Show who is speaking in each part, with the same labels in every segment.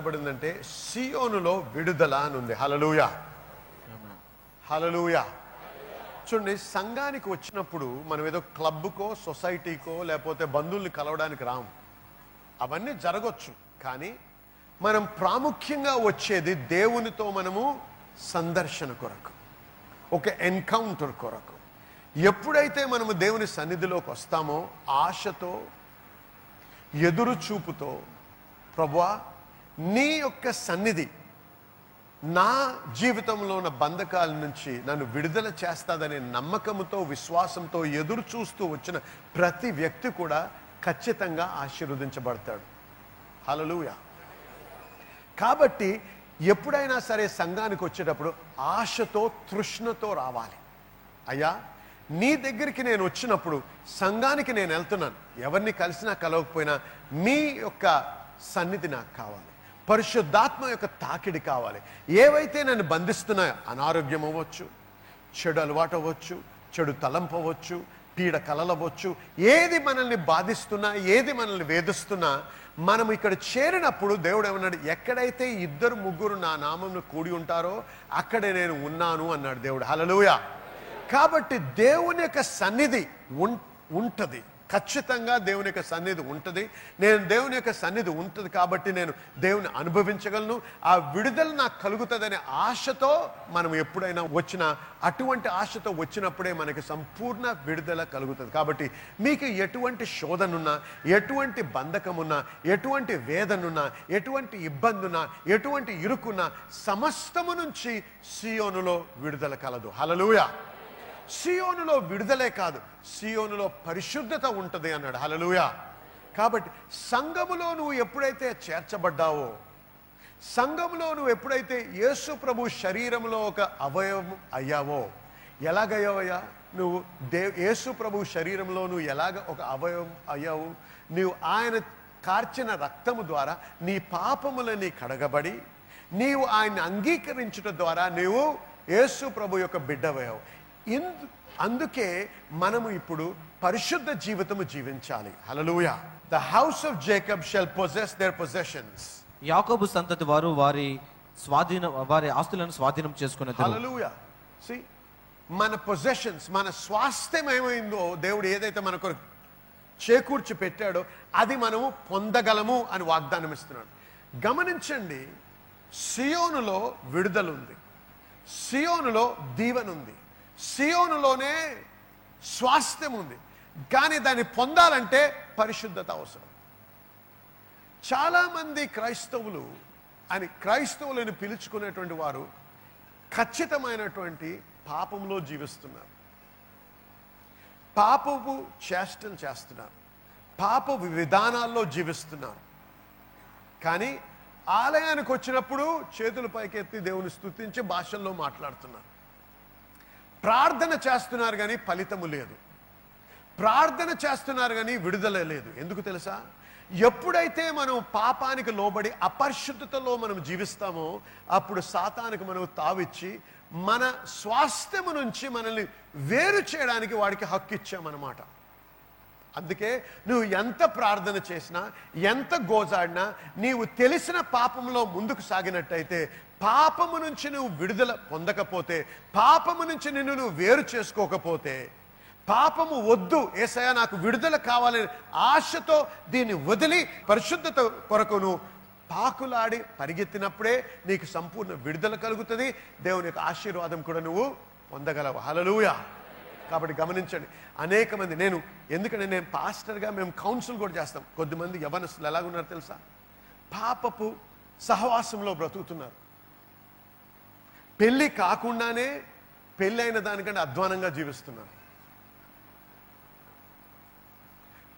Speaker 1: రాయబడిందంటే సియోనులో విడుదల అని ఉంది. హల్లెలూయా, హల్లెలూయా. చూడండి, సంఘానికి వచ్చినప్పుడు మనం ఏదో క్లబ్కో సొసైటీకో లేకపోతే బంధువుల్ని కలవడానికి రాము. అవన్నీ జరగచ్చు. కానీ మనం ప్రాముఖ్యంగా వచ్చేది దేవునితో మనము సందర్శన కొరకు, ఒక ఎన్కౌంటర్ కొరకు. ఎప్పుడైతే మనము దేవుని సన్నిధిలోకి వస్తామో ఆశతో, ఎదురు చూపుతో, ప్రభువా నీ యొక్క సన్నిధి నా జీవితంలో ఉన్న బంధకాల నుంచి నన్ను విడుదల చేస్తాదనే నమ్మకంతో, విశ్వాసంతో ఎదురు చూస్తూ వచ్చిన ప్రతి వ్యక్తి కూడా ఖచ్చితంగా ఆశీర్వదించబడతాడు. హల్లెలూయా. కాబట్టి ఎప్పుడైనా సరే సంఘానికి వచ్చేటప్పుడు ఆశతో, తృష్ణతో రావాలి. అయ్యా, నీ దగ్గరికి నేను వచ్చినప్పుడు, సంఘానికి నేను వెళ్తున్నాను, ఎవరిని కలిసినా కలవకపోయినా మీ యొక్క సన్నిధి నాకు కావాలి, పరిశుద్ధాత్మ యొక్క తాకిడి కావాలి. ఏవైతే నన్ను బంధిస్తున్నాయో, అనారోగ్యం అవ్వచ్చు, చెడు అలవాటు అవ్వచ్చు, చెడు తలంపు అవ్వచ్చు, పీడ కలలవచ్చు, ఏది మనల్ని బాధిస్తున్నా, ఏది మనల్ని వేధిస్తున్నా, మనం ఇక్కడ చేరినప్పుడు దేవుడు ఏమన్నాడు, ఎక్కడైతే 2-3 నా నామంలో కూడి ఉంటారో అక్కడే నేను ఉన్నాను అన్నాడు దేవుడు. హల్లెలూయా. కాబట్టి దేవుని యొక్క సన్నిధి ఉంటది, ఖచ్చితంగా దేవుని యొక్క సన్నిధి ఉంటుంది. నేను దేవుని యొక్క సన్నిధి ఉంటుంది కాబట్టి నేను దేవుని అనుభవించగలను, ఆ విడుదల నాకు కలుగుతుందనే ఆశతో మనం ఎప్పుడైనా వచ్చినా, అటువంటి ఆశతో వచ్చినప్పుడే మనకి సంపూర్ణ విడుదల కలుగుతుంది. కాబట్టి మీకు ఎటువంటి శోధనున్నా, ఎటువంటి బంధకమున్నా, ఎటువంటి వేదనున్నా, ఎటువంటి ఇబ్బందున్నా, ఎటువంటి ఇరుకున్నా, సమస్తము నుంచి సియోనులో విడుదల కలదు. హల్లెలూయా. సియోనులో విడుదలే కాదు, సియోనులో పరిశుద్ధత ఉంటుంది అన్నాడు. హల్లెలూయా. కాబట్టి సంఘములో నువ్వు ఎప్పుడైతే చేర్చబడ్డావో, సంఘములో నువ్వు ఎప్పుడైతే యేసు ప్రభు శరీరంలో ఒక అవయవం అయ్యావో, ఎలాగయ్యావయ్యా నువ్వు? యేసు ప్రభు శరీరంలో నువ్వు ఎలాగ ఒక అవయవం అయ్యావు? నీవు ఆయన కార్చిన రక్తము ద్వారా నీ పాపములని కడగబడి, నీవు ఆయన్ని అంగీకరించడం ద్వారా నీవు యేసు ప్రభు యొక్క బిడ్డవయ్యావు. అందుకే మనము ఇప్పుడు పరిశుద్ధ జీవితము జీవించాలి. Hallelujah. The house of Jacob shall possess their possessions.
Speaker 2: యాకోబు సంతతి వారు వారి ఆస్తులను స్వాధీనం చేసుకునేది.
Speaker 1: హల్లెలూయా. See, మన పొజెషన్స్, మన స్వాస్థ్యం ఏమైందో, దేవుడు ఏదైతే మనకు చేకూర్చి పెట్టాడో అది మనము పొందగలము అని వాగ్దానం ఇస్తున్నాడు. గమనించండి, సియోనులో విడుదలుంది, సియోనులో దీవెన ఉంది, సియోనులోనే స్వాస్థ్యం ఉంది. కానీ దాన్ని పొందాలంటే పరిశుద్ధత అవసరం. చాలామంది క్రైస్తవులని పిలుచుకునేటువంటి వారు ఖచ్చితమైనటువంటి పాపంలో జీవిస్తున్నారు, పాపపు చేష్టలు చేస్తున్నారు, పాపపు విధానాల్లో జీవిస్తున్నారు. కానీ ఆలయానికి వచ్చినప్పుడు చేతులు పైకెత్తి దేవుని స్తుతించి భాషల్లో మాట్లాడుతున్నారు, ప్రార్థన చేస్తున్నారు కానీ ఫలితము లేదు, ప్రార్థన చేస్తున్నారు కానీ విడుదల లేదు. ఎందుకు తెలుసా? ఎప్పుడైతే మనం పాపానికి లోబడి అపరిశుద్ధతలో మనం జీవిస్తామో అప్పుడు సాతానికి మనం తావిచ్చి మన స్వాస్థ్యము నుంచి మనల్ని వేరు చేయడానికి వాడికి హక్కు ఇచ్చామన్నమాట. అందుకే నువ్వు ఎంత ప్రార్థన చేసినా, ఎంత గోజాడినా, నీవు తెలిసిన పాపంలో ముందుకు సాగినట్టయితే, పాపము నుంచి నువ్వు విడుదల పొందకపోతే, పాపము నుంచి నిన్ను నువ్వు వేరు చేసుకోకపోతే, పాపము వద్దు యేసయ్యా నాకు విడుదల కావాలని ఆశతో దీన్ని వదిలి పరిశుద్ధత కొరకు నువ్వు పాకులాడి పరిగెత్తినప్పుడే నీకు సంపూర్ణ విడుదల కలుగుతుంది, దేవుని యొక్క ఆశీర్వాదం కూడా నువ్వు పొందగలవు. హల్లెలూయా. కాబట్టి గమనించండి, అనేక మంది, ఎందుకంటే నేను పాస్టర్గా మేము కౌన్సిల్ కూడా చేస్తాం. కొద్దిమంది యవనస్తులు ఎలాగున్నారు తెలుసా? పాపపు సహవాసంలో బ్రతుకుతున్నారు, పెళ్ళి కాకుండానే పెళ్ళి అయిన దానికంటే అధ్వానంగా జీవిస్తున్నారు.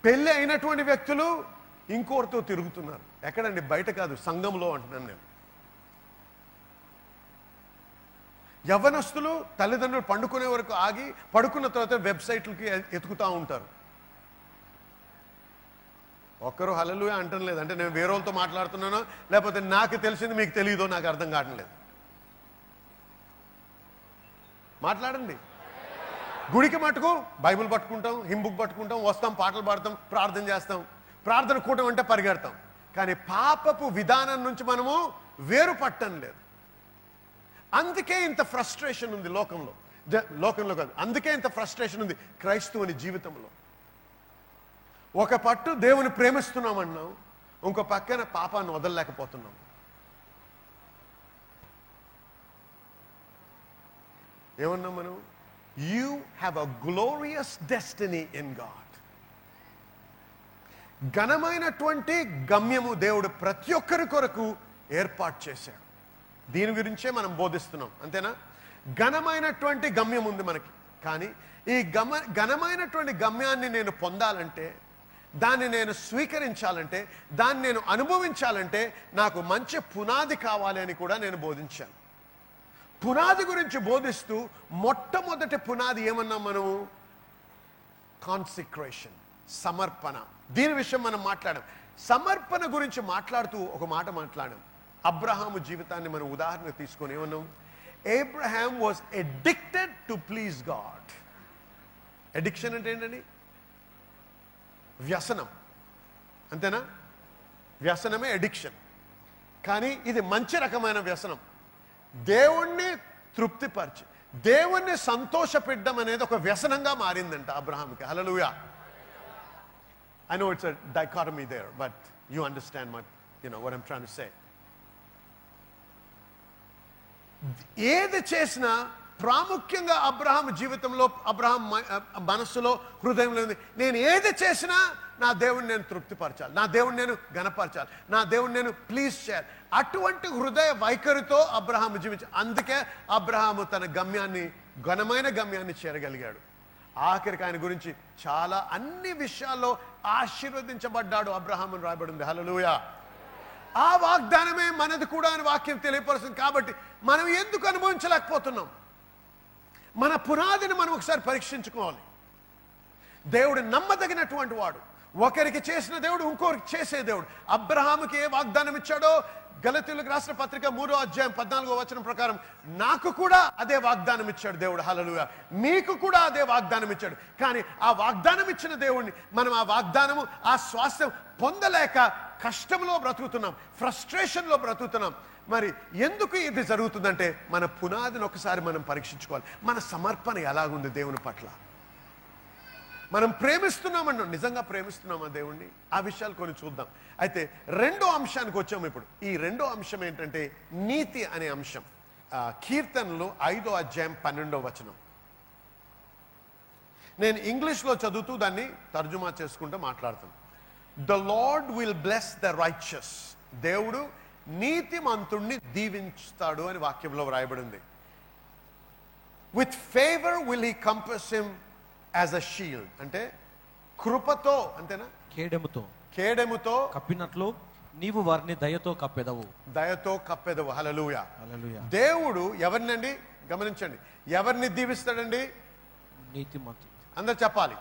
Speaker 1: పెళ్ళి అయినటువంటి వ్యక్తులు ఇంకోరితో తిరుగుతున్నారు. ఎక్కడండి? బయట కాదు, సంఘంలో అంటున్నాను నేను. యవ్వనస్తులు తల్లిదండ్రులు పండుకునే వరకు ఆగి పడుకున్న తర్వాత వెబ్సైట్లకి ఎతుకుతూ ఉంటారు. ఒక్కరు హల్లెలూయా అంటం లేదు. అంటే నేను వేరే వాళ్ళతో మాట్లాడుతున్నానో లేకపోతే నాకు తెలిసింది మీకు తెలియదో నాకు అర్థం కావడం లేదు. మాట్లాడండి. గుడికి మటుకు బైబిల్ పట్టుకుంటాం, హిమ్ బుక్ పట్టుకుంటాం, వస్తాం, పాటలు పాడతాం, ప్రార్థన చేస్తాం. ప్రార్థన కూటం అంటే పరిగెడతాం. కానీ పాపపు విధానం నుంచి మనము వేరుపట్టం లేదు. అందుకే ఇంత ఫ్రస్ట్రేషన్ ఉంది లోకంలో కాదు, అందుకే ఇంత ఫ్రస్ట్రేషన్ ఉంది క్రైస్తవుని జీవితంలో. ఒక పట్టు దేవుని ప్రేమిస్తున్నామన్నాం, ఇంకో పక్కన పాపాన్ని వదలలేకపోతున్నాం. ఏమన్నాం మనం? You have a glorious destiny in God. ఘనమైనటువంటి గమ్యము దేవుడు ప్రతి ఒక్కరి కొరకు ఏర్పాటు చేశాడు. దీని గురించే మనం బోధిస్తున్నాం, అంతేనా? ఘనమైనటువంటి గమ్యం ఉంది మనకి. కానీ ఈ ఘనమైనటువంటి గమ్యాన్ని నేను పొందాలంటే, దాన్ని నేను స్వీకరించాలంటే, దాన్ని నేను అనుభవించాలంటే నాకు మంచి పునాది కావాలి అని కూడా నేను బోధించాను. పునాది గురించి బోధిస్తూ మొట్టమొదటి పునాది ఏమన్నాం మనము? కాన్సిక్రేషన్, సమర్పణ. దీని విషయం మనం మాట్లాడాం. సమర్పణ గురించి మాట్లాడుతూ ఒక మాట మాట్లాడాం. అబ్రహాము జీవితాన్ని మనం ఉదాహరణ తీసుకొని ఏమన్నాం? Abraham was addicted to please God. Addiction అంటే ఏంటండి? వ్యసనం, అంతేనా? వ్యసనమే అడిక్షన్. కానీ ఇది మంచి రకమైన వ్యసనం. దేవుణ్ణి తృప్తిపరిచి దేవుణ్ణి సంతోషపెట్టడం అనేది ఒక వ్యసనంగా మారిందంట అబ్రహాంకి. హల్లెలూయా. I know it's a dichotomy there, but you understand what I'm trying to say. ఏది చేసినా ప్రాముఖ్యంగా అబ్రహాం జీవితంలో, అబ్రహాం మనస్సులో, హృదయంలో ఉంది, నేను ఏది చేసినా నా దేవుణ్ణి నేను తృప్తిపరచాలి, నా దేవుణ్ణి నేను గణపరచాలి, నా దేవుణ్ణి నేను ప్లీజ్ చేయాలి. అటువంటి హృదయ వైఖరితో అబ్రహాం జీవించాడు. అందుకే అబ్రహాము తన ఘనమైన గమ్యాన్ని చేరగలిగాడు. ఆఖరికి ఆయన గురించి చాలా అన్ని విషయాల్లో ఆశీర్వదించబడ్డాడు అబ్రహాం అని రాయబడింది. హల్లెలూయా. ఆ వాగ్దానమే మనది కూడా అని వాక్యం తెలియపరుస్తుంది. కాబట్టి మనం ఎందుకు అనుభవించలేకపోతున్నాం? మన పునాదిని మనం ఒకసారి పరీక్షించుకోవాలి. దేవుడు నమ్మదగినటువంటి వాడు. ఒకరికి చేసిన దేవుడు ఇంకొకరికి చేసే దేవుడు. అబ్రహాముకి ఏ వాగ్దానం ఇచ్చాడో గలతీయులకు రాసిన పత్రిక 3వ అధ్యాయం 14వ వచనం ప్రకారం నాకు కూడా అదే వాగ్దానం ఇచ్చాడు దేవుడు. హల్లెలూయా. మీకు కూడా అదే వాగ్దానం ఇచ్చాడు. కానీ ఆ వాగ్దానం ఇచ్చిన దేవుడిని మనం ఆ వాగ్దానము, ఆ స్వాస్థ్యం పొందలేక కష్టంలో బ్రతుకుతున్నాం, ఫ్రస్ట్రేషన్లో బ్రతుకుతున్నాం. మరి ఎందుకు ఇది జరుగుతుందంటే మన పునాదిని ఒకసారి మనం పరీక్షించుకోవాలి. మన సమర్పణ ఎలాగుంది దేవుని పట్ల? మనం ప్రేమిస్తున్నామన్నాం, నిజంగా ప్రేమిస్తున్నామా దేవుణ్ణి? ఆ విషయాలు కొన్ని చూద్దాం. అయితే రెండో అంశానికి వచ్చాము ఇప్పుడు. ఈ రెండో అంశం ఏంటంటే నీతి అనే అంశం. కీర్తనలు 5వ అధ్యాయం 12వ వచనం. నేను ఇంగ్లీష్లో చదువుతూ దాన్ని తర్జుమా చేసుకుంటూ మాట్లాడుతాను. The lord will bless the righteous. దేవుడు నీతిమంతుణ్ణి దీవించుతాడు అని వాక్యంలో వ్రాయబడింది. With favour will he compass him as a shield. అంటే కృపతో, అంతేనా? కేడెముతో
Speaker 2: కప్పినట్లు నీవు వారిని దయతో కప్పెదవు. హల్లెలూయా.
Speaker 1: దేవుడు ఎవరినండి? గమనించండి, ఎవరిని దీవిస్తాడండి?
Speaker 2: నీతిమంతుడు.
Speaker 1: అందరు చెప్పాలి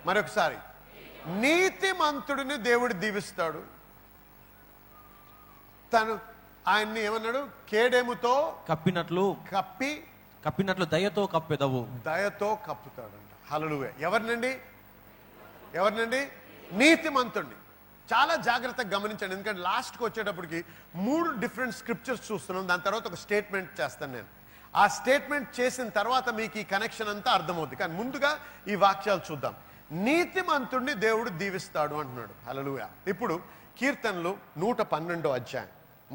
Speaker 1: మరొకసారి. నీతిమంతుడిని దేవుడు దీవిస్తాడు. ఆయన్ని ఏమన్నాడు? కేడెముతో
Speaker 2: కప్పినట్లు దయతో
Speaker 1: కప్పుతాడంట. హల్లెలూయా. ఎవరినండి? నీతిమంతుడిని. చాలా జాగ్రత్తగా గమనించండి, ఎందుకంటే లాస్ట్కి వచ్చేటప్పటికి 3 డిఫరెంట్ స్క్రిప్చర్స్ చూస్తున్నాం. దాని తర్వాత ఒక స్టేట్మెంట్ చేస్తాను నేను. ఆ స్టేట్మెంట్ చేసిన తర్వాత మీకు ఈ కనెక్షన్ అంతా అర్థమవుతుంది. కానీ ముందుగా ఈ వాక్యాలు చూద్దాం. నీతిమంతుడిని దేవుడు దీవిస్తాడు అంటున్నాడు. హల్లెలూయా. ఇప్పుడు కీర్తనలు 112వ అధ్యాయం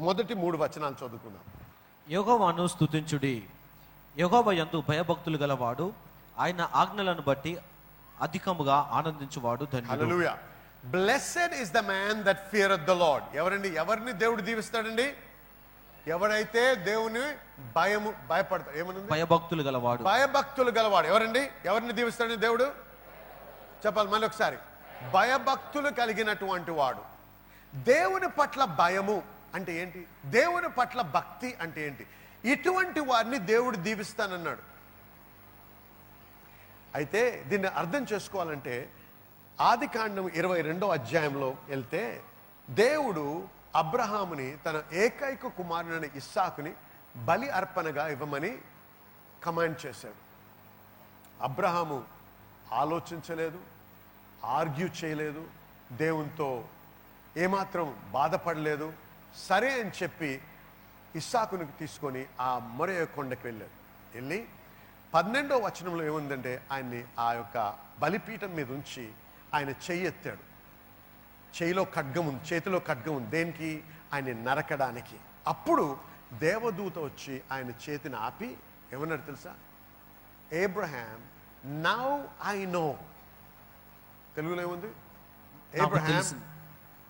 Speaker 1: మొదటి 3 వచనాలు చదువుకుందాం.
Speaker 2: యెహోవాను స్తుతించుడి. యెహోవా యందు భయభక్తులు గలవాడు, ఆయన ఆజ్ఞలను బట్టి అధికముగా ఆనందించువాడు ధన్యుడు.
Speaker 1: Hallelujah. Blessed is the man that feareth the Lord. ఎవరిని దేవుడు దీవిస్తాడండి? ఎవరైతే దేవుని భయపడతాడు. ఏమనుంది?
Speaker 2: భయభక్తులు
Speaker 1: గలవాడు. ఎవరిని దీవిస్తాడండి దేవుడు? చెప్పాలి మళ్ళీ ఒకసారి. భయభక్తులు కలిగినటువంటి వాడు. దేవుని పట్ల భయము అంటే ఏంటి? దేవుని పట్ల భక్తి అంటే ఏంటి? ఇటువంటి వారిని దేవుడు దీవిస్తానన్నాడు. అయితే దీన్ని అర్థం చేసుకోవాలంటే ఆదికాండం 22వ అధ్యాయంలో వెళ్తే దేవుడు అబ్రహాముని తన ఏకైక కుమారుని ఇస్సాకుని బలి అర్పణగా ఇవ్వమని కమాండ్ చేశాడు. అబ్రహాము ఆలోచించలేదు, ఆర్గ్యూ చేయలేదు, దేవునితో ఏమాత్రం బాధపడలేదు. సరే అని చెప్పి ఇస్సాకుని తీసుకొని ఆ మొరియా కొండకి వెళ్ళి 12వ వచనంలో ఏముందంటే ఆయన్ని ఆ యొక్క బలిపీఠం మీద ఉంచి ఆయన చెయ్యి ఎత్తాడు. చేతిలో ఖడ్గం ఉంది. దేనికి? ఆయన నరకడానికి. అప్పుడు దేవదూత వచ్చి ఆయన చేతిని ఆపి ఏమన్నాడు తెలుసా? Abraham, now I know. తెలుగులో ఏముంది? ఏబ్రహాం,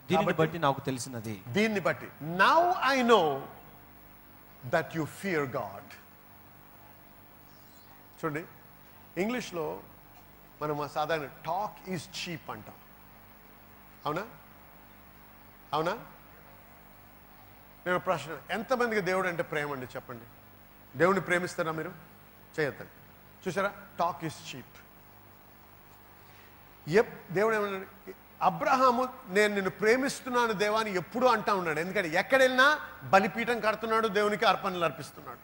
Speaker 2: దీన్ని బట్టి నాకు తెలిసినది.
Speaker 1: దీన్ని బట్టి now I know that you fear God. చూడండి, ఇంగ్లీష్లో మనం సాధారణ టాక్ ఈజ్ చీప్ అంటాం. అవునా? అవునా? నేను ప్రశ్న, ఎంతమందికి దేవుడు అంటే ప్రేమ అండి? చెప్పండి. దేవుడిని ప్రేమిస్తారా మీరు? చేయొద్దండి. చూసారా? Talk is cheap. దేవుడు ఏమన్నాడు? అబ్రహాము, నేను నిన్ను ప్రేమిస్తున్నాను దేవా అని ఎప్పుడూ అంటా ఉన్నాడు. ఎందుకంటే ఎక్కడ వెళ్ళినా బలిపీఠం కడుతున్నాడు, దేవునికి అర్పణలు అర్పిస్తున్నాడు.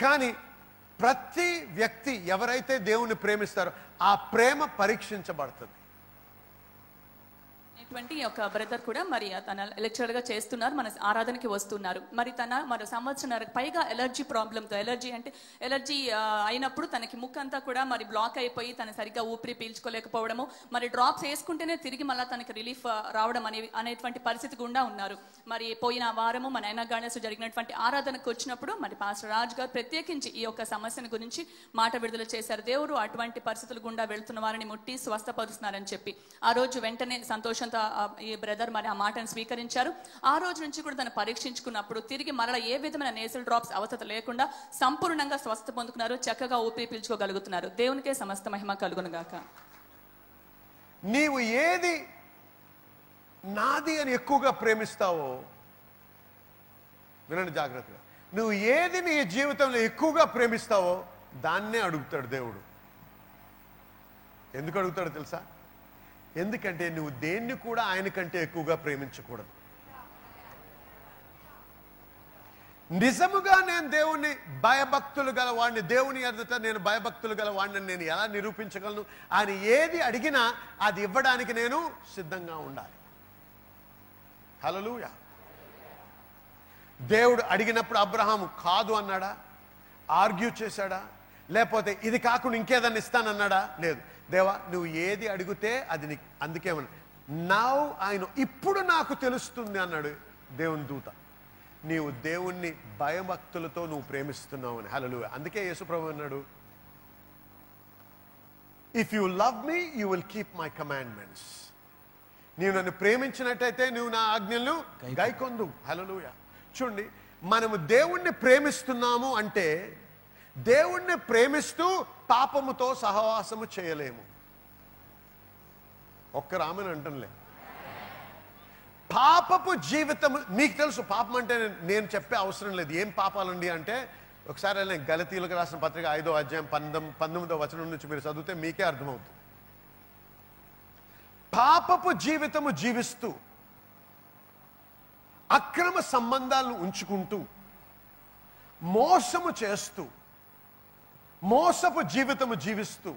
Speaker 1: కానీ ప్రతి వ్యక్తి ఎవరైతే దేవుని ప్రేమిస్తారో ఆ ప్రేమ పరీక్షించబడుతుంది.
Speaker 3: ఒక బ్రదర్ కూడా మరి తన లెక్చరర్ గా చేస్తున్నారు, మన ఆరాధనకి వస్తున్నారు. మరి తన మరో సంవత్సరం పైగా ఎలర్జీ ప్రాబ్లంతో, ఎలర్జీ అయినప్పుడు తనకి ముక్కు అంతా కూడా మరి బ్లాక్ అయిపోయి తన సరిగ్గా ఊపిరి పీల్చుకోలేకపోవడము, మరి డ్రాప్స్ వేసుకుంటేనే తిరిగి మళ్ళీ తనకి రిలీఫ్ రావడం అనేటువంటి పరిస్థితి గుండా ఉన్నారు. మరి పోయిన వారము మన నైనా గార్డెన్స్ జరిగినటువంటి ఆరాధనకు వచ్చినప్పుడు మరి పాస్టర్ రాజ్ గారు ప్రత్యేకించి ఈ యొక్క సమస్యను గురించి మాట విడుదల చేశారు. దేవుడు అటువంటి పరిస్థితులు గుండా వెళ్తున్న వారిని ముట్టి స్వస్థపరుస్తున్నారని చెప్పి ఆ రోజు వెంటనే సంతోషంతో ఈ బ్రదర్ మరి ఆ మాటను స్వీకరించారు. ఆ రోజు నుంచి కూడా తను పరీక్షించుకున్నప్పుడు తిరిగి మరలా ఏ విధమైన నేసల్ డ్రాప్స్ అవసరం లేకుండా సంపూర్ణంగా స్వస్థ పొందుకున్నారు, చక్కగా ఊపిరి పీల్చుకోగలుగుతున్నారు. దేవునికే సమస్త మహిమ కలుగును గాక.
Speaker 1: నీవు ఏది నాది అని ఎక్కువగా ప్రేమిస్తావో, వినండి జాగ్రత్తగా, నువ్వు ఏది నీ జీవితంలో ఎక్కువగా ప్రేమిస్తావో దాన్నే అడుగుతాడు దేవుడు. ఎందుకు అడుగుతాడు తెలుసా? ఎందుకంటే నువ్వు దేన్ని కూడా ఆయన కంటే ఎక్కువగా ప్రేమించకూడదు. నిజముగా నేను దేవుని భయభక్తులు గలవాడిని, దేవుని ఎదుట నేను భయభక్తులు గలవాడిని నేను ఎలా నిరూపించగలను? ఆయన ఏది అడిగినా అది ఇవ్వడానికి నేను సిద్ధంగా ఉండాలి. హల్లెలూయా. దేవుడు అడిగినప్పుడు అబ్రహాము కాదు అన్నాడా? ఆర్గ్యూ చేశాడా? లేకపోతే ఇది కాకుండా ఇంకేదన్నా ఇస్తానన్నాడా? లేదు. దేవా, నువ్వు ఏది అడిగితే అది నీకు, అందుకేమన్నా నౌ ఆయన ఇప్పుడు నాకు తెలుస్తుంది అన్నాడు దేవుని దూత. నీవు దేవుణ్ణి భయభక్తులతో నువ్వు ప్రేమిస్తున్నావు అని. హల్లెలూయా. అందుకే యేసుప్రభు అన్నాడు, if you love me you will keep my commandments. నీవు నన్ను ప్రేమించినట్టయితే నువ్వు నా ఆజ్ఞలను గైకొందు. హల్లెలూయా. చూడండి, మనము దేవుణ్ణి ప్రేమిస్తున్నాము అంటే దేవుణ్ణి ప్రేమిస్తూ పాపముతో సహవాసము చేయలేము. ఒక్క రామని అంటలే. పాపపు జీవితము మీకు తెలుసు. పాపం అంటే నేను చెప్పే అవసరం లేదు. ఏం పాపాలండి అంటే, ఒకసారి నేను గలతీయులకు రాసిన పత్రిక 5వ అధ్యాయం 19వ వచనం నుంచి మీరు చదివితే మీకే అర్థమవుతుంది. పాపపు జీవితము జీవిస్తూ అక్రమ సంబంధాలను ఉంచుకుంటూ మోసము చేస్తూ మోసపు జీవితము జీవిస్తూ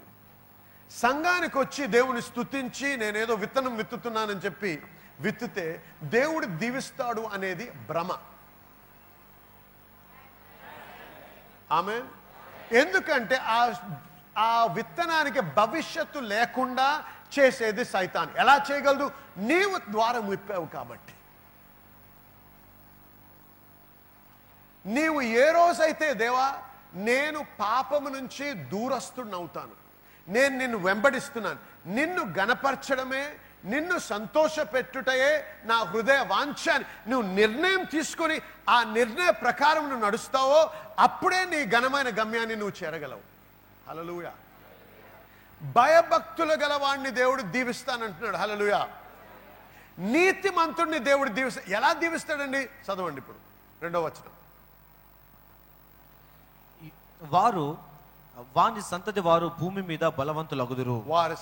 Speaker 1: సంఘానికి వచ్చి దేవుని స్తుతించి నేనేదో విత్తనం విత్తుతున్నానని చెప్పి విత్తితే దేవుడు దీవిస్తాడు అనేది భ్రమ. ఆమేన్. ఎందుకంటే ఆ విత్తనానికి భవిష్యత్తు లేకుండా చేసేది సైతాన్. ఎలా చేయగలదు? నీవు ద్వారం విప్పావు కాబట్టి. నీవు ఏ రోజైతే దేవా నేను పాపము నుంచి దూరస్తున్నవుతాను, నేను నిన్ను వెంబడిస్తున్నాను, నిన్ను గణపరచడమే, నిన్ను సంతోషపెట్టుటయే నా హృదయ వాంఛ అని నువ్వు నిర్ణయం తీసుకొని ఆ నిర్ణయ ప్రకారం నువ్వు నడుస్తావో అప్పుడే నీ ఘనమైన గమ్యాన్ని నువ్వు చేరగలవు. హల్లెలూయా. భయభక్తులు గలవాడిని దేవుడు దీవిస్తానంటున్నాడు. హల్లెలూయా. నీతిమంతుడిని దేవుడు ఎలా దీవిస్తాడండి? చదవండి ఇప్పుడు 2వ వచనం.
Speaker 2: వాని సంతతి వారు భూమి మీద బలవంతులగుదురు.
Speaker 1: వారి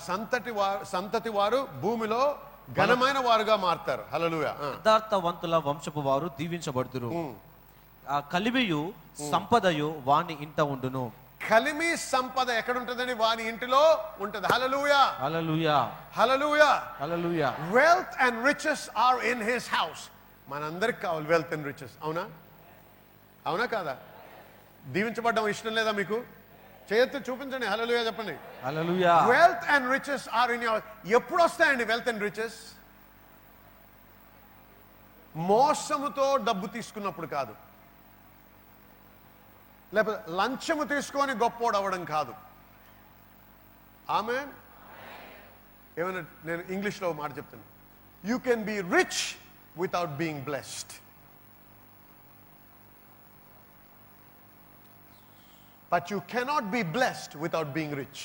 Speaker 1: సంతతి వారు భూమిలో ఘనమైన వారుగా మారుతారు. హల్లెలూయా.
Speaker 2: యథార్థవంతుల వంశపు వారు దీవించబడుదురు. కలివియు సంపదయు వాని ఇంట ఉండును.
Speaker 1: కలిమి సంపద ఎక్కడ ఉంటుందని వాని ఇంటిలో ఉంటుంది. Hallelujah,
Speaker 2: hallelujah,
Speaker 1: hallelujah,
Speaker 2: hallelujah.
Speaker 1: Wealth and riches are in his house. మనందరికి కావాలి వెల్త్ అండ్ రిచెస్. అవునా, అవునా కాదా? దీవించబడ్డం ఇష్టం లేదా మీకు? చేయొచ్చు, చూపించండి. హల్లెలూయా చెప్పండి.
Speaker 2: Hallelujah.
Speaker 1: Wealth and riches are in your. ఎప్పుడు వస్తాయండి వెల్త్ అండ్ రిచెస్? మోసముతో డబ్బు తీసుకున్నప్పుడు కాదు, లేకపోతే లంచము తీసుకొని గొప్పోడు అవ్వడం కాదు. ఆమేన్. ఏమన్నా నేను ఇంగ్లీష్లో మాట చెప్తాను. You can be rich without being blessed. But you cannot be blessed without being rich.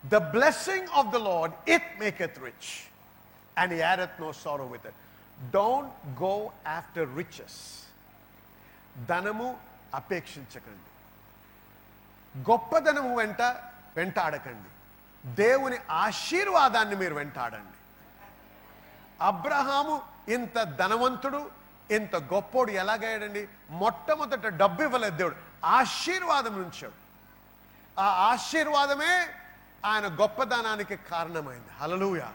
Speaker 1: The blessing of the Lord, it maketh rich, and he addeth no sorrow with it. Don't go after riches. ధనము అపేక్షించకండి. గొప్పదనము వెంటాడకండి. దేవుని ఆశీర్వాదాన్ని మీరు వెంటాడండి. అబ్రహాము ఇంత ధనవంతుడు, ఇంత గొప్పోడు ఎలాగయ్యాడండి? మొట్టమొదట డబ్బు ఇవ్వలేదు దేవుడు, ఆశీర్వాదం ఉంచాడు. ఆ ఆశీర్వాదమే ఆయన గొప్పదనానికి కారణమైంది. హల్లెలూయా.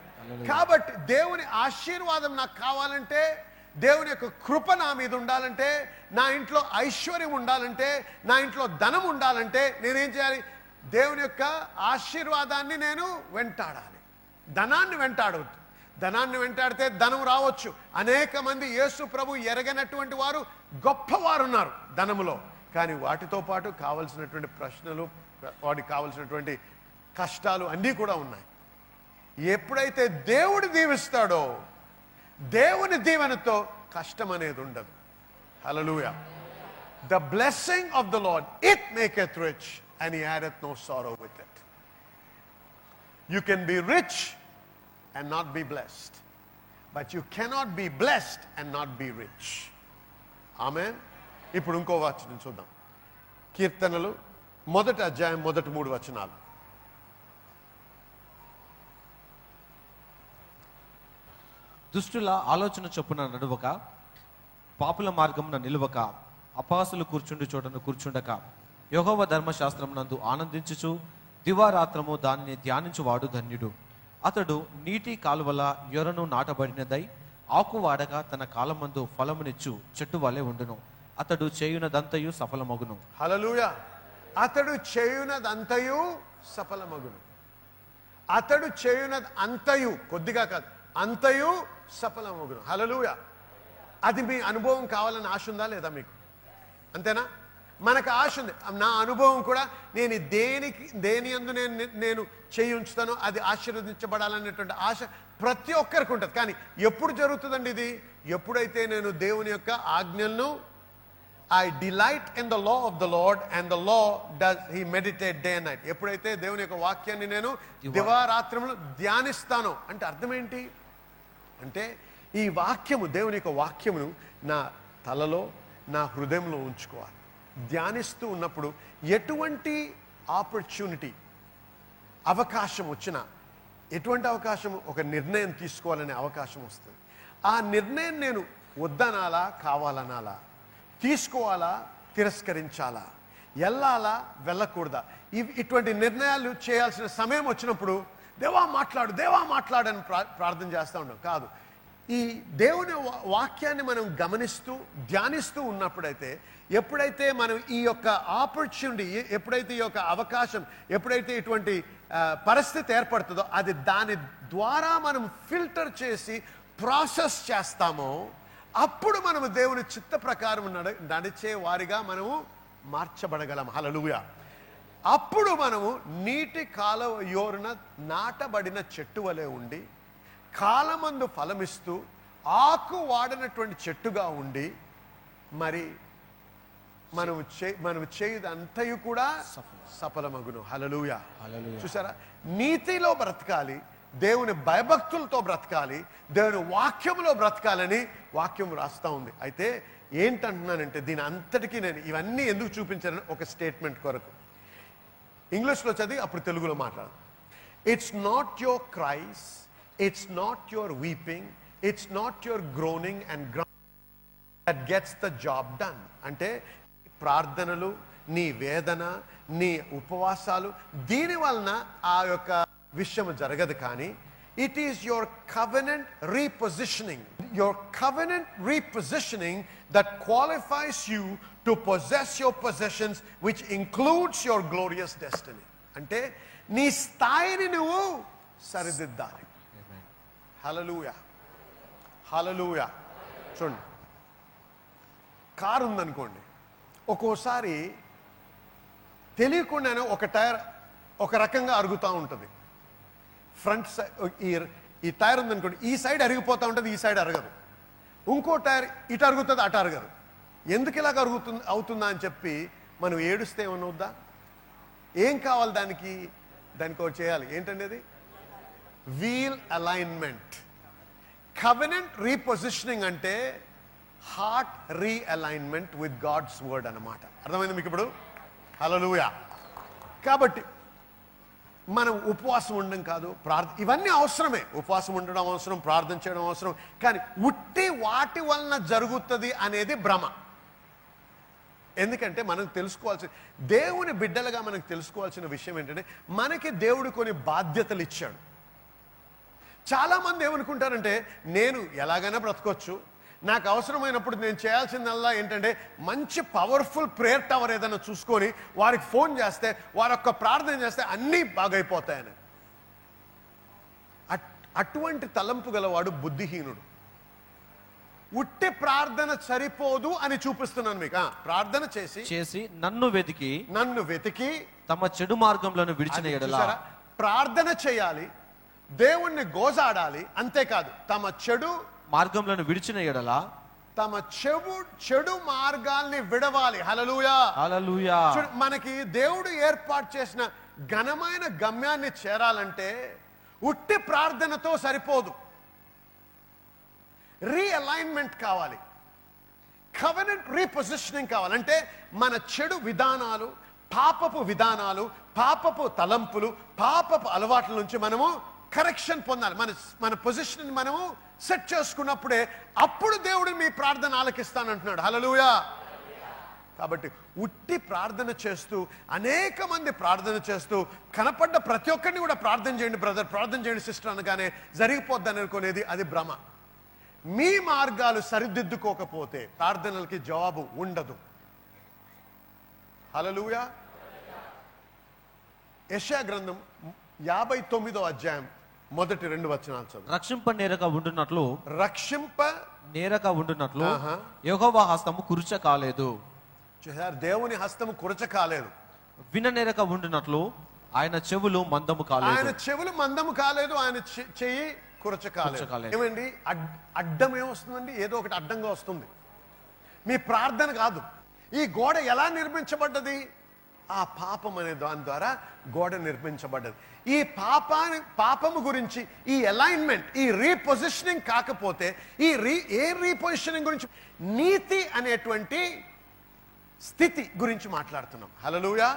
Speaker 1: కాబట్టి దేవుని ఆశీర్వాదం నాకు కావాలంటే, దేవుని యొక్క కృప నా మీద ఉండాలంటే, నా ఇంట్లో ఐశ్వర్యం ఉండాలంటే, నా ఇంట్లో ధనం ఉండాలంటే నేనేం చేయాలి? దేవుని యొక్క ఆశీర్వాదాన్ని నేను వెంటాడాలి. ధనాన్ని వెంటాడవద్దు. ధనాన్ని వెంటాడితే ధనం రావచ్చు. అనేక మంది యేసు ప్రభు ఎరగనటువంటి వారు గొప్పవారు ఉన్నారు ధనములో. కానీ వాటితో పాటు కావలసినటువంటి ప్రశ్నలు, వాటికి కావలసినటువంటి కష్టాలు అన్నీ కూడా ఉన్నాయి. ఎప్పుడైతే దేవుడు దీవిస్తాడో, దేవుని దీవెనతో కష్టం అనేది ఉండదు. హల్లెలూయా. The blessing of the Lord, it maketh rich, and he addeth no sorrow with it. You can be rich and not be blessed, but you cannot be blessed and not be rich. Amen. ఇప్పుడు ఇంకో వచనం చూద్దాం. కీర్తనలు 1వ అధ్యాయం 3 వచనాలు.
Speaker 2: దుష్టుల ఆలోచన చొప్పున నడువక, పాపుల మార్గమున నిలువక, అపాసులు కూర్చుండి చోటను కూర్చుండక, యెహోవా ధర్మశాస్త్రం నందు ఆనందించుచు దివారాత్రము దానిని ధ్యానించువాడు ధన్యుడు. అతడు నీటి కాలువల యొరను నాటబడినదై ఆకు వాడగా తన కాలమందు ఫలమునిచ్చు చెట్టు వలె ఉండును. అతడు చేయునదంతయు సఫలమగును.
Speaker 1: హల్లెలూయా. అతడు చేయునదంతయు సఫలమగును. అతడు చేయునది అంతయు, కొద్దిగా కాదు, అంతయు సఫలమగును. హల్లెలూయా. అది మీ అనుభవం కావాలని ఆశ ఉందా లేదా మీకు? అంతేనా? మనకు ఆశ ఉంది. నా అనుభవం కూడా నేను దేని యందు నేను చేయి ఉంచుతానో అది ఆశీర్వదించబడాలనేటువంటి ఆశ ప్రతి ఒక్కరికి ఉంటుంది. కానీ ఎప్పుడు జరుగుతుందండి ఇది? ఎప్పుడైతే నేను దేవుని యొక్క ఆజ్ఞలను, I delight in the law of the lord and the law does he meditate day and night. ఎప్పుడైతే దేవుని యొక్క వాక్యాన్ని నేను దివారాత్రములు ధ్యానిస్తానో, అంటే అర్థం ఏంటి అంటే, ఈ వాక్యము, దేవుని యొక్క వాక్యమును నా తలలో, నా హృదయంలో ఉంచుకోవాలి. ధ్యానిస్తూ ఉన్నప్పుడు ఎటువంటి ఆపర్చునిటీ, అవకాశం వచ్చినా, ఎటువంటి అవకాశం, ఒక నిర్ణయం తీసుకోవాలనే అవకాశం వస్తుంది. ఆ నిర్ణయం నేను వద్దనాలా, కావాలనాలా, తీసుకోవాలా, తిరస్కరించాలా, వెళ్ళాలా, వెళ్ళకూడదా, ఇటువంటి నిర్ణయాలు చేయాల్సిన సమయం వచ్చినప్పుడు దేవా మాట్లాడు అని ప్రార్థన చేస్తూ ఉంటాం. కాదు, ఈ దేవుని వాక్యాన్ని మనం గమనిస్తూ ధ్యానిస్తూ ఉన్నప్పుడైతే, ఎప్పుడైతే మనం ఈ యొక్క ఆపర్చునిటీ, ఎప్పుడైతే ఈ యొక్క అవకాశం, ఎప్పుడైతే ఇటువంటి పరిస్థితి ఏర్పడుతుందో, అది దాని ద్వారా మనం ఫిల్టర్ చేసి ప్రాసెస్ చేస్తామో, అప్పుడు మనము దేవుని చిత్త ప్రకారం నడిచే వారిగా మనము మార్చబడగలం. హల్లెలూయా. అప్పుడు మనము నీటి కాలువ యోరున నాటబడిన చెట్టు వలె ఉండి, కాలమందు ఫలమిస్తూ, ఆకు వాడినటువంటి చెట్టుగా ఉండి, మరి మనము చేయుదంతయు కూడా సఫలమగును. హల్లెలూయా. చూసారా? నీతిలో బ్రతకాలి, దేవుని భయభక్తులతో బ్రతకాలి, దేవుని వాక్యములో బ్రతకాలని వాక్యం రాస్తా ఉంది. అయితే ఏంటంటున్నానంటే, దీని అంతటికీ నేను ఇవన్నీ ఎందుకు చూపించానని ఒక స్టేట్మెంట్ కొరకు ఇంగ్లీష్లో చదివి అప్పుడు తెలుగులో మాట్లాడు. It's not your cries, it's not your weeping, it's not your groaning and that gets the job done. అంటే ప్రార్థనలు, నీ వేదన, నీ ఉపవాసాలు, దీని వలన ఆ యొక్క విషయం జరగదు. కానీ it is your covenant repositioning that qualifies you to possess your possessions, which includes your glorious destiny. అంటే నీ స్థాయిని నువ్వు సరిదిద్దాలి. హల్లెలూయా, హల్లెలూయా. చూడండి, కారు ఉందనుకోండి, ఒక్కోసారి తెలియకుండానే ఒక టైర్ ఒక రకంగా అరుగుతూ ఉంటుంది. ఫ్రంట్ సైడ్ ఈ టైర్ ఉందనుకోండి, ఈ సైడ్ అరిగిపోతూ ఉంటుంది, ఈ సైడ్ అరగదు. ఇంకో టైర్ ఇటు అరుగుతుంది, అటు అరగదు. ఎందుకు ఇలాగ అవుతుందా అని చెప్పి మనం ఏడుస్తే ఏమన్నా వద్దా? ఏం కావాలి దానికి? ఒకటి చేయాలి. ఏంటండి అది? Wheel alignment. కవెనెంట్ రీపొజిషనింగ్ అంటే heart realignment with God's word అన్నమాట. అర్థమైంది మీకు ఇప్పుడు? హల్లెలూయా. కాబట్టి మనం ఉపవాసం ఉండడం కాదు, ఇవన్నీ అవసరమే. ఉపవాసం ఉండడం అవసరం, ప్రార్థన చేయడం అవసరం. కానీ ఉట్టి వాటి వలన జరుగుతుంది అనేది భ్రమ. ఎందుకంటే మనం తెలుసుకోవాల్సిన, దేవుని బిడ్డలుగా మనకు తెలుసుకోవాల్సిన విషయం ఏంటంటే, మనకి దేవుడు కొన్ని బాధ్యతలు ఇచ్చాడు. చాలామంది ఏమనుకుంటారంటే, నేను ఎలాగైనా బ్రతకొచ్చు, నాకు అవసరమైనప్పుడు నేను చేయాల్సిందల్లా ఏంటంటే మంచి పవర్ఫుల్ ప్రేయర్ టవర్ ఏదైనా చూసుకొని వారికి ఫోన్ చేస్తే, వారొక్క ప్రార్థన చేస్తే అన్నీ బాగైపోతాయని. అటువంటి తలంపు గలవాడు బుద్ధిహీనుడు. ఉట్టి ప్రార్థన సరిపోదు అని చూపిస్తున్నాను మీకు. ప్రార్థన చేసి
Speaker 2: నన్ను వెతికి
Speaker 1: తమ
Speaker 2: చెడు మార్గంలోను విడిచిన ఎడల.
Speaker 1: ప్రార్థన చేయాలి, దేవుణ్ణి గోజాడాలి, అంతేకాదు తమ చెడు
Speaker 2: మార్గంలోను విడిచిన ఎడల
Speaker 1: తమ చెడు మార్గాల్ని విడవాలి. హల్లెలూయా,
Speaker 2: హల్లెలూయా.
Speaker 1: మనకి దేవుడు ఏర్పాటు చేసిన ఘనమైన గమ్యాన్ని చేరాలంటే ఉట్టి ప్రార్థనతో సరిపోదు, రీఅలైన్మెంట్ కావాలి, కవెనెంట్ రీపొజిషనింగ్ కావాలంటే మన చెడు విధానాలు, పాపపు విధానాలు, పాపపు తలంపులు, పాపపు అలవాట్ల నుంచి మనము కరెక్షన్ పొందాలి. మన పొజిషన్ మనము సెట్ చేసుకున్నప్పుడే అప్పుడు దేవుడు మీ ప్రార్థన ఆలకిస్తానంటున్నాడు. హల్లెలూయా. కాబట్టి ఉట్టి ప్రార్థన చేస్తూ, అనేక మంది ప్రార్థన చేస్తూ, కనపడ్డ ప్రతి ఒక్కరిని కూడా ప్రార్థన చేయండి బ్రదర్, ప్రార్థన చేయండి సిస్టర్ అనగానే జరిగిపోద్దని అనుకునేది అది భ్రమ. మీ మార్గాలు సరిదిద్దుకోకపోతే ప్రార్థనలకి జవాబు ఉండదు. హల్లెలూయా. యెషయా గ్రంథం 59వ అధ్యాయం మొదటి 2 వచనాలు చదువు.
Speaker 2: రక్షింప నేరక ఉండునట్లు యెహోవా హస్తము కురుచ కాలేదు.
Speaker 1: దేవుని హస్తము కురచ కాలేదు.
Speaker 2: విననేరక ఉండునట్లు ఆయన చెవులు మందము కాలేదు.
Speaker 1: ఆయన చెవులు మందము కాలేదు, ఆయన చెయ్యి కురచ కాలేదు. ఏమండి, అడ్డం ఏమొస్తుందండి? ఏదో ఒకటి అడ్డంగా వస్తుంది. మీ ప్రార్థన కాదు. ఈ గోడ ఎలా నిర్మించబడ్డది? ఆ పాపం అనే దాని ద్వారా గోడ నిర్మించబడ్డది. ఈ పాపము గురించి ఈ అలైన్మెంట్, ఈ రీపొజిషనింగ్ కాకపోతే ఏ రీపొజిషనింగ్ గురించి? నీతి అనేటువంటి స్థితి గురించి మాట్లాడుతున్నాం. హల్లెలూయా.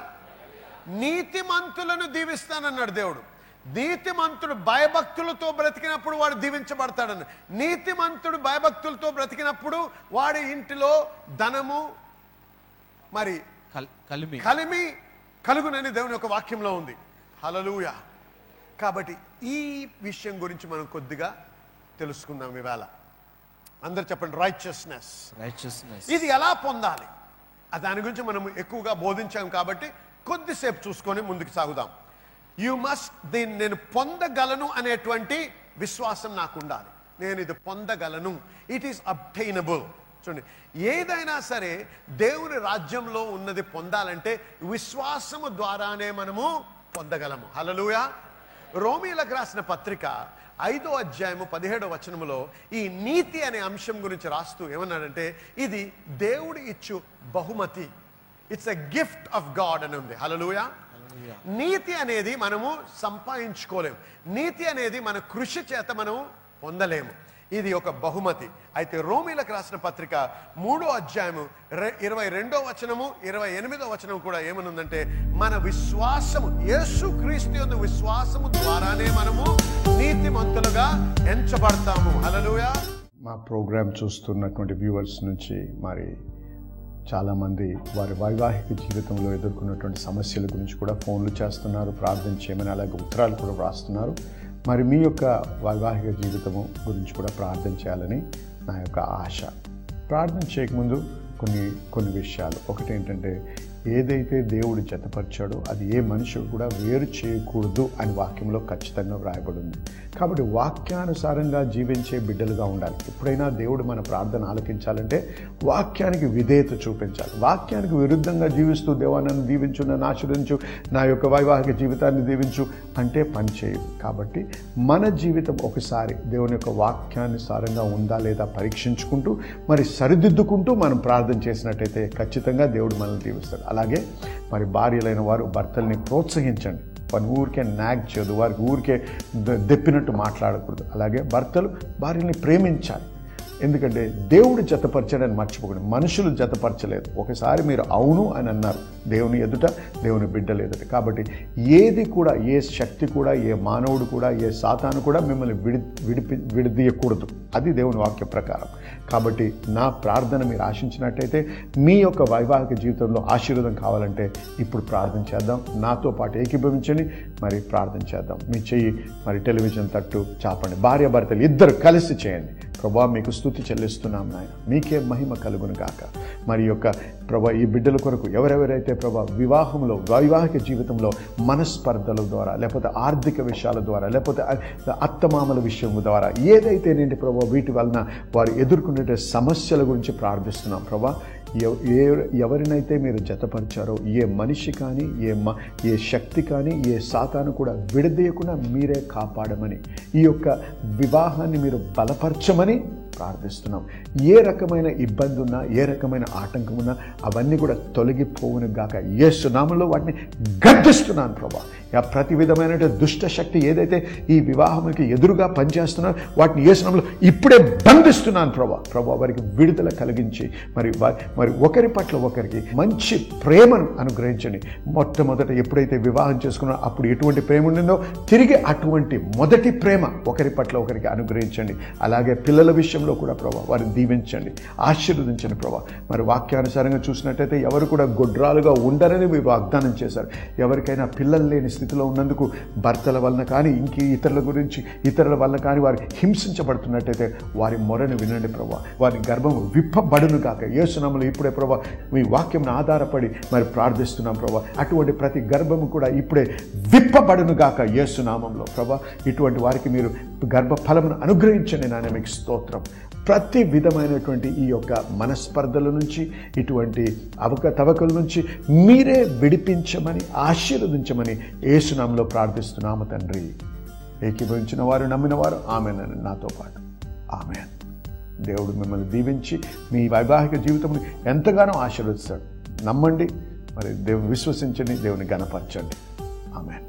Speaker 1: నీతిమంతులను దీవిస్తానన్నాడు దేవుడు. నీతిమంతుడు భయభక్తులతో బ్రతికినప్పుడు వాడు దీవించబడతాడని. నీతిమంతుడు భయభక్తులతో బ్రతికినప్పుడు వాడి ఇంటిలో ధనము మరి కలిమి కలుగునని దేవుని యొక్క వాక్యంలో ఉంది. హల్లెలూయా. కాబట్టి ఈ విషయం గురించి మనం కొద్దిగా తెలుసుకుందాం ఇవాళ. అందరు చెప్పండి, రైచియస్నెస్. ఇది ఎలా పొందాలి? దాని గురించి మనం ఎక్కువగా బోధించాం కాబట్టి కొద్దిసేపు చూసుకొని ముందుకు సాగుదాం. దీన్ని నేను పొందగలను అనేటువంటి విశ్వాసం నాకు ఉండాలి. నేను ఇది పొందగలను. It is obtainable. చూడండి, ఏదైనా సరే దేవుని రాజ్యంలో ఉన్నది పొందాలంటే విశ్వాసము ద్వారానే మనము పొందగలము. హల్లెలూయా. రోమీయులకు రాసిన పత్రిక 5వ అధ్యాయము 17వ వచనములో ఈ నీతి అనే అంశం గురించి రాస్తూ ఏమన్నాడంటే, ఇది దేవుడు ఇచ్చు బహుమతి. It's a gift of God అని ఉంది. హల్లెలూయా. నీతి అనేది మనము సంపాదించుకోలేము. నీతి అనేది మన కృషి చేత మనము పొందలేము. ఇది ఒక బహుమతి. అయితే రోమీయులకు రాసిన పత్రిక 3వ అధ్యాయము 22వ వచనము 28వ వచనం కూడా ఏమనుందంటే, మన విశ్వాసము, యేసుక్రీస్తు యందు విశ్వాసము ద్వారానే మనము నీతిమంతులుగా ఎంచబడతాము. హల్లెలూయా.
Speaker 4: మా ప్రోగ్రామ్ చూస్తున్నటువంటి వ్యూవర్స్ నుంచి మరి చాలామంది వారి వైవాహిక జీవితంలో ఎదుర్కొన్నటువంటి సమస్యల గురించి కూడా ఫోన్లు చేస్తున్నారు, ప్రార్థన చేయమని, అలాగే ఉత్తరాలు కూడా వ్రాస్తున్నారు. మరి మీ యొక్క వైవాహిక జీవితము గురించి కూడా ప్రార్థన చేయాలని నా యొక్క ఆశ. ప్రార్థన చేయకముందు కొన్ని విషయాలు. ఒకటి ఏంటంటే, ఏదైతే దేవుడు జతపరిచాడో అది ఏ మనుషుడు కూడా వేరు చేయకూడదు అని వాక్యంలో ఖచ్చితంగా వ్రాయబడి ఉంది. కాబట్టి వాక్యానుసారంగా జీవించే బిడ్డలుగా ఉండాలి. ఎప్పుడైనా దేవుడు మన ప్రార్థన ఆలకించాలంటే వాక్యానికి విధేయత చూపించాలి. వాక్యానికి విరుద్ధంగా జీవిస్తూ దేవా నన్ను దీవించు, నన్ను ఆశీర్వదించు, నా యొక్క వైవాహిక జీవితాన్ని దీవించు అంటే పనిచేయదు. కాబట్టి మన జీవితం ఒకసారి దేవుని యొక్క వాక్యానుసారంగా ఉందా లేదా పరీక్షించుకుంటూ మరి సరిదిద్దుకుంటూ మనం ప్రార్థన చేసినట్టయితే ఖచ్చితంగా దేవుడు మనల్ని దీవిస్తాడు. అలాగే మరి భార్యలైన వారు భర్తల్ని ప్రోత్సహించండి. వారిని ఊరికే నాగ్ చేయదు, వారికి ఊరికే దెప్పినట్టు మాట్లాడకూడదు. అలాగే భర్తలు భార్యని ప్రేమించాలి. ఎందుకంటే దేవుడు జతపరచాడని మర్చిపోకండి, మనుషులు జతపరచలేదు. ఒకసారి మీరు అవును అని అన్నారు దేవుని ఎదుట, దేవుని బిడ్డల ఎదుట. కాబట్టి ఏది కూడా, ఏ శక్తి కూడా, ఏ మానవుడు కూడా, ఏ సాతాను కూడా మిమ్మల్ని విడదీయకూడదు. అది దేవుని వాక్య ప్రకారం. కాబట్టి నా ప్రార్థన మీరు ఆశించినట్టయితే మీ యొక్క వైవాహిక జీవితంలో ఆశీర్వాదం కావాలంటే ఇప్పుడు ప్రార్థన చేద్దాం. నాతో పాటు ఏకీభవించండి, మరి ప్రార్థన చేద్దాం. మీ చెయ్యి మరి టెలివిజన్ తట్టు చాపండి. భార్య భర్తలు ఇద్దరు కలిసి చేయండి. ప్రభా మీకు స్తుతి చెల్లిస్తున్నాం నాయన, మీకే మహిమ కలుగును గాక. మరి యొక్క ప్రభా ఈ బిడ్డల కొరకు ఎవరెవరైతే ప్రభా వివాహంలో, వైవాహిక జీవితంలో మనస్పర్ధల ద్వారా, లేకపోతే ఆర్థిక విషయాల ద్వారా, లేకపోతే అత్తమామల విషయం ద్వారా ఏదైతేనేంటి ప్రభా వీటి వలన వారు ఎదుర్కొనే సమస్యల గురించి ప్రార్థిస్తున్నాం. ప్రభా ఎవరినైతే మీరు జతపరిచారో ఏ మనిషి కానీ, ఏ శక్తి కానీ, ఏ సాతాను కూడా విడదీయకుండా మీరే కాపాడమని, ఈ యొక్క వివాహాన్ని మీరు బలపరచమని ప్రార్థిస్తున్నాం. ఏ రకమైన ఇబ్బంది ఉన్నా, ఏ రకమైన ఆటంకం ఉన్నా అవన్నీ కూడా తొలగిపోవును గాక. యేసు నామములో వాటిని గద్దిస్తున్నాను ప్రభా. ప్రతి విధమైన దుష్ట శక్తి ఏదైతే ఈ వివాహానికి ఎదురుగా పనిచేస్తున్నారో వాటిని యేసు నామములో ఇప్పుడే బంధిస్తున్నాను ప్రభా. వారికి విడుదల కలిగించి మరి ఒకరి పట్ల ఒకరికి మంచి ప్రేమను అనుగ్రహించండి. మొట్టమొదట ఎప్పుడైతే వివాహం చేసుకున్నారో అప్పుడు ఎటువంటి ప్రేమ ఉండిందో తిరిగి అటువంటి మొదటి ప్రేమ ఒకరి పట్ల ఒకరికి అనుగ్రహించండి. అలాగే పిల్లల విషయంలో కూడా ప్రభా వారిని దీవించండి, ఆశీర్వదించండి ప్రభా. మరి వాక్యానుసారంగా చూసినట్టయితే ఎవరు కూడా గొడ్రాలుగా ఉండరని మీరు వాగ్దానం చేశారు. ఎవరికైనా పిల్లలు లేని స్థితిలో ఉన్నందుకు భర్తల వలన కానీ ఇతరుల వలన కానీ వారు హింసించబడుతున్నట్టయితే వారి మొరను వినండి ప్రభా. వారి గర్భం విప్పబడును గాక. యేసు నామములో ఇప్పుడే ప్రభా మీ వాక్యంను ఆధారపడి మరి ప్రార్థిస్తున్నాం ప్రభా. అటువంటి ప్రతి గర్భము కూడా ఇప్పుడే విప్పబడును గాక యేసు నామములో ప్రభా. ఇటువంటి వారికి మీరు గర్భ ఫలమును అనుగ్రహించండి నాయన, మీకు స్తోత్రం. ప్రతి విధమైనటువంటి ఈ యొక్క మనస్పర్ధల నుంచి, ఇటువంటి అవకతవకల నుంచి మీరే విడిపించమని, ఆశీర్వదించమని యేసు నామములో ప్రార్థిస్తున్నాము తండ్రి. ఏకీభవించిన వారు, నమ్మిన వారు ఆమేన్ అని నాతో పాటు ఆమేన్. దేవుడు మిమ్మల్ని దీవించి మీ వైవాహిక జీవితంలో ఎంతగానో ఆశీర్వదిస్తాడు. నమ్మండి, మరి దేవుని విశ్వసించండి, దేవుని గణపరచండి. ఆమేన్.